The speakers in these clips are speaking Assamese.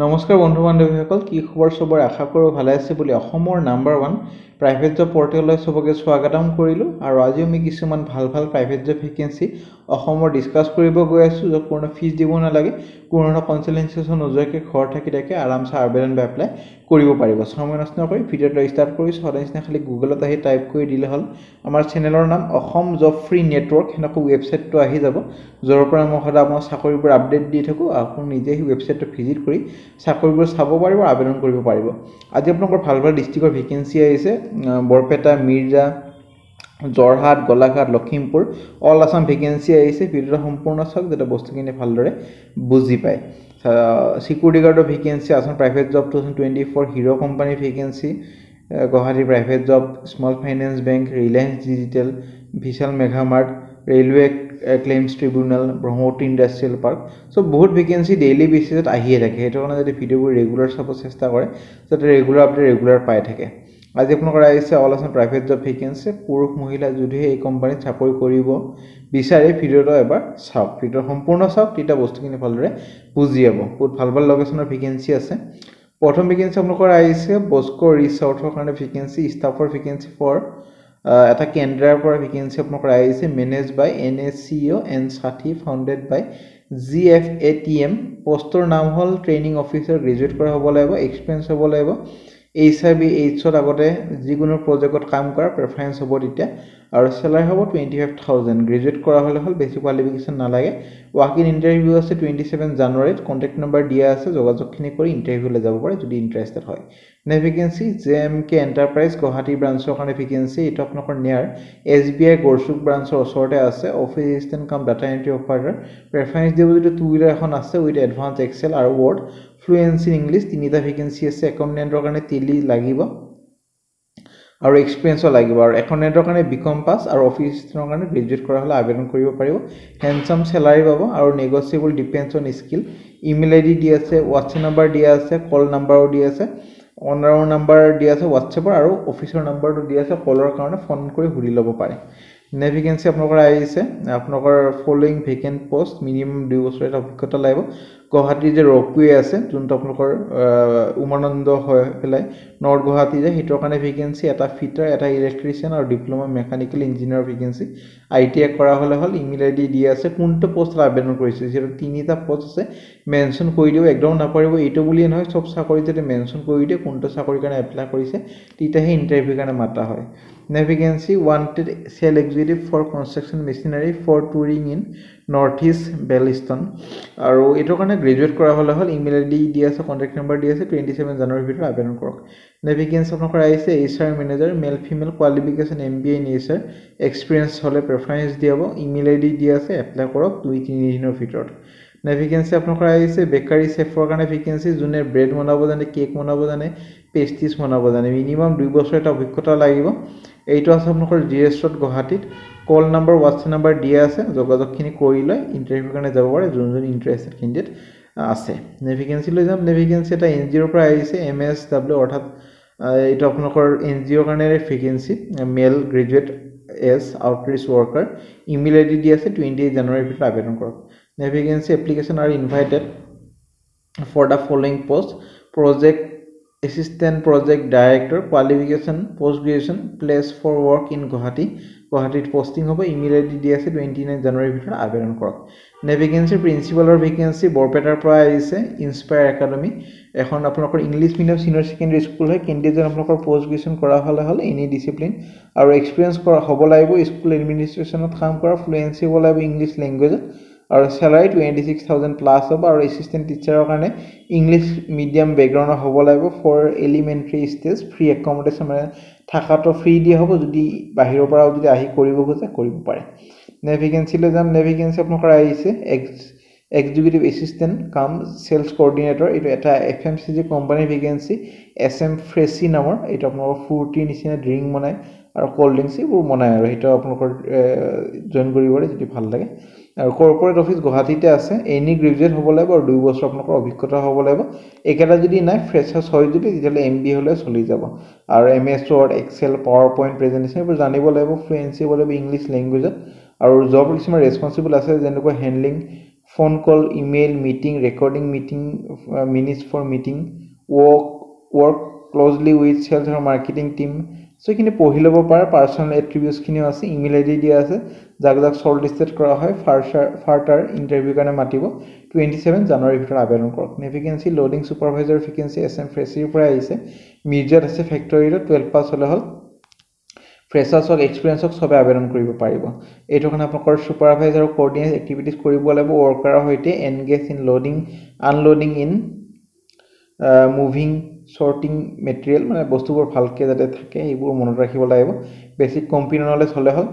নমস্কাৰ বন্ধু বান্ধৱীসকল কি খবৰ সবৰ আশা কৰো ভালে আছে বুলি অসমৰ নাম্বাৰ 1 প্ৰাইভেট জব পৰ্টেললৈ সবকে স্বাগতম কৰিলো আৰু আজি আমি কিছুমান ভাল প্ৰাইভেট জব ভেকেন্সি অসমৰ ডিসকাস কৰিব গৈ আছো যত কোনো ফিজ দিব নালাগে কোনো কনসালটেন্সি নজৰকে ঘৰ থাকি থাকে আৰামছে আবেদন বা এপ্লাই কৰিব পাৰিব সময় নষ্ট নকৰি ভিডিওটো ষ্টাৰ্ট কৰিছো সদায়নে খালি গুগলত আহি টাইপ কৰি দিলে হল আমাৰ চেনেলৰ নাম অসম জব ফ্ৰী নেটৱৰ্ক হেনকো ৱেবছাইটটো আহি যাব যৰ পৰা মই সদা আপোনাৰ চাকৰিবোৰ আপডেট দি থাকো আপুনি নিজে এই ৱেবছাইটটো ভিজিট কৰি চাকৰিবোৰ চাব পাৰিব আবেদন কৰিব পাৰিব আজি আপোনালোকৰ ভাল ডিস্ট্ৰিক্টৰ ভেকেন্সি আহিছে বৰপেটা মিৰ্জা জৰহাট গোলাঘাট লখিমপুৰ অল আসাম ভেকেন্সি আহিছে ভিডিওটো সম্পূৰ্ণ চাওক যেটা বস্তুখিনি ভালদৰে বুজি পায় সিকিউৰিটি গাৰ্ডৰ vacancy Assam private job 2024 Hero company vacancy Guwahati private job small finance bank Reliance Digital Vishal Megamart railway claims tribunal Brahmaputra industrial park so বহুত ভেকেন্সি ডেইলি বেসিছত আহিয়ে থাকে হেতু কাৰণে যদি ভিডিওবোৰ ৰেগুলাৰ চাব চেষ্টা কৰে যাতে ৰেগুলাৰ আপডেট ৰেগুলাৰ পাই থাকে আজি আপোনালোকৰ আহিছে all Assam private job vacancy পুৰুষ মহিলা যদিহে এই কোম্পানীত চাকৰি কৰিব বিচাৰে ভিডিওটো এবাৰ চাওক ভিডিও সম্পূৰ্ণ চাওক তিটা বস্তুখিনি ভালদৰে বুজি যাব বহুত ভাল লোকেশনৰ ভেকেন্সি আছে প্ৰথম ভেকেন্সি আপোনালোকৰ আহিছে বস্কো ৰিসৰ্টৰ কাৰণে ভেকেন্সি ষ্টাফৰ ভেকেন্সি ফৰ এটা কেন্দ্ৰৰ পৰা ভেকেন্সি আপোনালোকৰ আহিছে মেনেজ বাই NSCO N60 ফাউন্ডেড বাই GFATM পোষ্টৰ নাম হল ট্ৰেইনিং অফিচাৰ গ্ৰেজুৱেট কৰা হ'ব লাগিব এক্সপেৰিয়েন্স হ'ব লাগিব HIB Hত আগতে যিকোনো প্ৰজেক্টত কাম কৰা প্ৰেফাৰেন্স হ'ব তেতিয়া আৰু স্যালাৰি হ'ব 25000 গ্ৰেজুৱেট কৰা হলে হল বেছি কোৱালিফিকেশন নালাগে ওয়াক ইন ইন্টাৰভিউ আছে 27 জানুৱাৰীত কন্টাক্ট নম্বৰ দিয়া আছে যোগাযোগখিনি কৰি ইন্টাৰভিউলৈ যাব পাৰে যদি ইন্টাৰেষ্টেড হয় নে ভেকেন্সি JMK এন্টাৰপ্ৰাইজ গুৱাহাটী ব্ৰাঞ্চৰ কাৰণে ভেকেন্সি এটা আপোনালোকৰ নিয়াৰ SBI গৰচুক ব্ৰাঞ্চৰ ওচৰতে আছে অফিস এচিষ্টেণ্ট কাম ডাটা এন্ট্ৰি অপাৰেটৰ প্ৰেফাৰেন্স দিব যদি টু হুইলাৰ এখন আছে উইথ এডভান্স এক্সেল আৰু ওয়াৰ্ড ফ্লুয়েন্সি ইন ইংলিশ তিনিটা ভেকেন্সি আছে একাউন্টেন্টৰ কাৰণে টেলি লাগিব আৰু এক্সপেৰিয়েন্সও লাগিব আৰু একাউন্টেন্টৰ কাৰণে বিকম পাস আৰু অফিস এচিষ্টেণ্টৰ কাৰণে গ্ৰেজুৱেট কৰা হলে আবেদন কৰিব পাৰিব হ্যান্ডসাম স্যালাৰি পাব আৰু negotiable depends on skill email ID দি আছে হোৱাটছএপ নম্বৰ দিয়া আছে কল নম্বৰো দি আছে অনাৰৰ নম্বৰ দি আছে হোৱাটছএপৰ আৰু অফিচৰ নম্বৰটো দি আছে কলৰ কাৰণে ফোন কৰি হুৰি ল'ব পাৰে নে ভেকেন্সি আপোনালোকৰ আহিছে আপোনালোকৰ ফলোইং ভেকেন্ট পোষ্ট মিনিমাম 2 বছৰ এটা অভিজ্ঞতা লাগিব গুৱাহাটী যে ৰপৱে আছে যোনটো আপোনালোকৰ উমানন্দ হয় পেলাই নৰ্থ গুৱাহাটী যে হিতৰ কাৰণে ভেকেন্সি এটা ফিটাৰ এটা ইলেক্ট্ৰিচিয়ান আৰু diploma mechanical engineer vacancy ITI কৰা হলে হল ইমেইল আইডি দি আছে কোনটো পোষ্ট আবেদন কৰিছে যেটো তিনিটা পোষ্ট আছে মেনশন কৰি দিও একদম নাপাৰিব এইটো বুলি নহয় সব চাকৰি যেতে মেনশন কৰি দিও কোনটো চাকৰি কাৰণে এপ্লাই কৰিছে তিতাহে ইন্টাৰভিউ কাৰণে মাতা হয় নে vacancy wanted sales executive for construction machinery for touring in northeast Belliston আৰু এটো কাৰণে গ্ৰেজুৱেট কৰা হলে হল ইমেইল আইডি দি আছে কন্টাক্ট নম্বৰ দি আছে 27 জানুৱাৰীৰ ভিতৰত আবেদন কৰক নে ভেকেন্সি আপোনালোকৰ আহিছে HR manager male female qualification MBA in HR experience হলে প্ৰেফাৰেন্স দিয়াব ইমেইল আইডি দি আছে এপ্লাই কৰক 2-3 দিনৰ ভিতৰত নে ভেকেন্সি আপোনালোকৰ আহিছে বেকাৰী চেফৰ কাৰণে ভেকেন্সি যোনে ব্ৰেড বনাব জানে কেক বনাব জানে পেস্ট্ৰিজ বনাব জানে মিনিমাম 2 বছৰ এটা অভিজ্ঞতা লাগিব এইটো আছে আপোনালোকৰ GS ৰোড গুৱাহাটীত কল নম্বৰ হোৱাটছএপ নম্বৰ দিয়া আছে যোগাযোগখিনি কৰি লৈ ইন্টাৰভিউ কাৰণে যাব পাৰে যোনজন ইন্টাৰেষ্টেড ক্যান্ডিডেট আছে নে ভেকেন্সি লৈ যাম নে ভেকেন্সি এটা NGO পৰা আহিছে MSW অৰ্থাৎ এইটো আপোনালোকৰ NGO কাৰণে vacancy male graduate as outreach worker email ID দি আছে 28 জানুৱাৰীৰ ভিতৰত আবেদন কৰক নে vacancy application are invited for the following post project assistant project director qualification post graduation place for work in Guwahati posting hobo email id di ase 29 জানুৱাৰীৰ ভিতৰত আবেদন কৰক নে ভেকেন্সি প্ৰিন্সিপালৰ ভেকেন্সি বৰপেটাৰ পৰা আহিছে ইনস্পায়াৰ একাডেমি এখন আপোনালোকৰ English medium senior secondary school হয় কেন্ডিডেট আপোনালোকৰ পোষ্ট গ্ৰেজুৱেচন কৰা হলে এনি ডিসিপ্লিন আৰু এক্সপেৰিয়েন্স কৰা হ'ব লাগিব স্কুল এডমিনিষ্ট্ৰেচনত কাম কৰা ফ্লুয়েন্সি হ'ব লাগিব ইংলিশ ল্যাঙ্গুৱেজত আৰু স্যালাৰি 26000 প্লাস হ'ব আৰু এসিস্ট্যান্ট টিচাৰৰ কাৰণে ইংলিশ মিডিয়াম ব্যাকগ্ৰাউণ্ড হ'ব লাগিব ফৰ এলিমেন্টাৰী ষ্টেজ ফ্ৰী একমডেশন মানে থাকাটো ফ্ৰী দিয়া হ'ব যদি বাহিৰৰ পৰা যদি আহি কৰিব খোজে কৰিব পাৰে নে ভেকেন্সি লৈ যাম নে ভেকেন্সি আপোনালোকৰ আহিছে এক্সিকিউটিভ এসিস্ট্যান্ট কাম সেলস কোঅৰ্ডিনেটৰ এটা এটা FMCG কোম্পানী ভেকেন্সি SM ফ্ৰেছি নামৰ এটা আপোনালোকৰ ফুৰ্তি নিচিনা ড্ৰিংক বনায় আৰু কোল্ড ড্ৰিংকস এইবোৰ বনায় আৰু এটা আপোনালোকৰ জয়েন কৰিব যদি ভাল লাগে আৰু কৰ্পোৰেট অফিস গুৱাহাটীতে আছে এনি গ্ৰেজুৱেট হ'ব লাগিব আৰু 2 বছৰ আপোনালোকৰ অভিজ্ঞতা হ'ব লাগিব একেটা যদি নাই ফ্ৰেছাৰ্ছ হয় যদি তেতিয়ালে MBA হলে চলি যাব আৰু MS Word Excel PowerPoint presentation এইবোৰ জানিব লাগিব ফ্লুয়েন্সি হ'ব লাগিব ইংলিশ ল্যাঙ্গুৱেজত আৰু জব কিছুমান ৰেসপন্সিবল আছে যেনেকৈ handling phone call, email, meeting, recording meeting, minutes for meeting, work closely with sales or marketing team. So এইখিনি পঢ়ি ল'ব পাৰে পাৰ্সোনাল এট্ৰিবিউটছখিনিও আছে ইমেইল আইডি দিয়া আছে যাক শৰ্ট লিষ্টেড কৰা হয় ফাৰ্টাৰ ইণ্টাৰভিউ কাৰণে মাতিব 27 জানুৱাৰীৰ ভিতৰত আবেদন কৰক vacancy loading supervisor vacancy SM ফ্ৰেছাৰৰ পৰা আহিছে মিৰ্জাত আছে ফেক্টৰীত 12 পাছ হ'লে হ'ল ফ্ৰেছাৰ্ছক এক্সপিৰিয়েন্সক সবে আবেদন কৰিব পাৰিব এইটো কাৰণে আপোনালোকৰ ছুপাৰভাইজাৰ কোঅৰ্ডিনেট এক্টিভিটিজ কৰিব লাগিব ৱৰ্কাৰৰ সৈতে engage in loading unloading in moving sorting material মানে বস্তুবোৰ ভালকে যাতে থাকে এইবোৰ মনত ৰাখিব লাগিব বেসিক কম্পিউটাৰ নলেজ হলে হল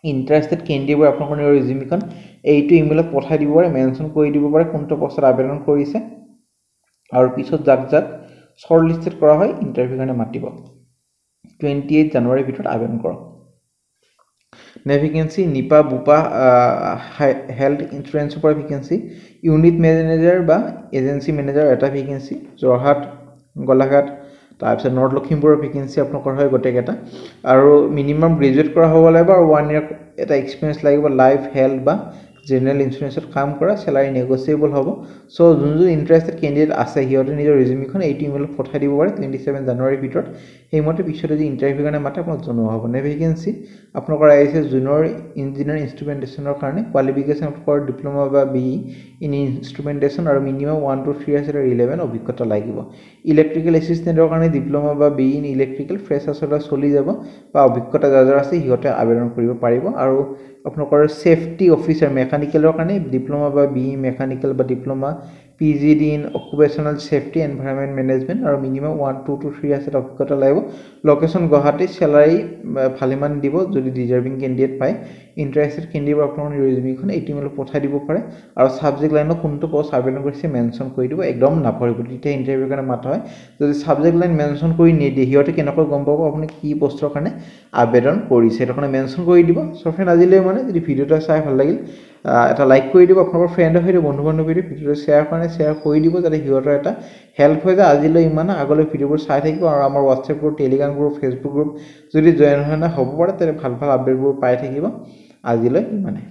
ইন্টাৰেস্টেড ক্যান্ডিডেট আপোনালোকৰ ৰিজিউমিখন এইটো ইমেইলত পঠাই দিব পাৰে মেনশন কৰি দিব পাৰে কোনটো পোষ্টত আবেদন কৰিছে আৰু পিছত যাক শৰ্ট লিস্টেড কৰা হয় ইন্টাৰভিউ কাৰণে মাতিব 28 জানুৱাৰীৰ ভিতৰত আবেদন কৰক ভেকেন্সি নিপা বুপা হেল্থ ইন্সুৰেন্সৰ পৰা ভেকেন্সি ইউনিট ম্যানেজাৰ বা এজেন্সি ম্যানেজাৰ এটা ভেকেন্সি জৰহাট গোলাঘাট তাৰপিছত নৰ্থ লখিমপুৰৰ ভেকেন্সি আপোনালোকৰ হয় গোটেইকেইটা আৰু মিনিমাম গ্ৰেজুৱেট কৰা হ'ব লাগিব আৰু 1 ইয়াৰ এটা এক্সপেৰিয়েন্স লাগিব লাইফ হেল্থ বা জেনাৰেল ইন্সুৰেন্সত কাম কৰা স্যালাৰি নেগোচিয়েবল হ'ব সো যোন ইন্টাৰেস্টেড ক্যান্ডিডেট আছে হিয়তে নিজৰ ৰিজিউমিখন এইটো ইমেইলত পঠাই দিব পাৰে 27 জানুৱাৰীৰ ভিতৰত সেইমতে পিছতে যে ইন্টাৰভিউ কাৰণে মাতে আপোনাক জনোৱা হ'ব নে ভেকেন্সি আপোনালোকৰ আহিছে জুনিয়ৰ ইঞ্জিনিয়াৰ ইনষ্ট্ৰুমেন্টেশনৰ কাৰণে কোৱালিফিকেশন আপোনালোকৰ ডিপ্লোমা বা বিই ইন ইনষ্ট্ৰুমেন্টেশন আৰু মিনিমাম 1 to 3 ইয়াৰ্ছ আৰু 11 অভিজ্ঞতা লাগিব ইলেক্ট্ৰিকেল এসিস্টেন্টৰ কাৰণে ডিপ্লোমা বা বিই ইন ইলেক্ট্ৰিকেল ফ্ৰেছাৰ্ছৰ চলি যাব বা অভিজ্ঞতা যাৰ আছে হিয়তে আবেদন কৰিব পাৰিব আৰু আপোনালোকৰ সেফটি অফিচাৰ মেকানিকেলৰ কাৰণে ডিপ্লোমা বা বিই মেকানিকেল বা diploma PGD in occupational safety environment management আৰু মিনিমাম 1 to 3 ইয়াৰ্ছ এটা অভিজ্ঞতা লাগিব লোকেশন গুৱাহাটী স্যালাৰি ভালেমান দিব যদি ডিজাৰ্ভিং ক্যান্ডিডেট পায় ইন্টাৰেস্টেড ক্যান্ডিডেট আপোনালোকৰ ৰিজিউমিখন এইটো ইমেইলত পঠাই দিব পাৰে আৰু সাবজেক্ট লাইনত কোনটো পোষ্ট আবেদন কৰিছে মেনশন কৰি দিব একদম নাপাহৰিব তেতিয়া ইন্টাৰভিউ কাৰণে মাতা হয় যদি সাবজেক্ট লাইন মেনশন কৰি নিদিয়ে হিয়তে কেনেকৈ গম পাব আপুনি কি পোষ্টৰ কাৰণে আবেদন কৰিছে এটা কাৰণে মেনশন কৰি দিব সো ফ্ৰেন্ড আজিলৈ মানে যদি ভিডিওটা চাই ভাল লাগিল এটা লাইক কৰি দিব আপোনালোকৰ ফ্ৰেণ্ডৰ সৈতে বন্ধু-বান্ধৱৰ ভিডিওটো শেয়াৰ কৰি দিব যাতে হিয়তৰ এটা হেল্প হৈ যায় আজিলৈ ইমান আগলৈ ভিডিওবোৰ চাই থাকিব আৰু আমাৰ WhatsApp group Telegram group Facebook group যদি জয়েন হয় না হ'ব পাৰে তেনে ভাল আপডেটবোৰ পাই থাকিব আজিলৈ ইমানে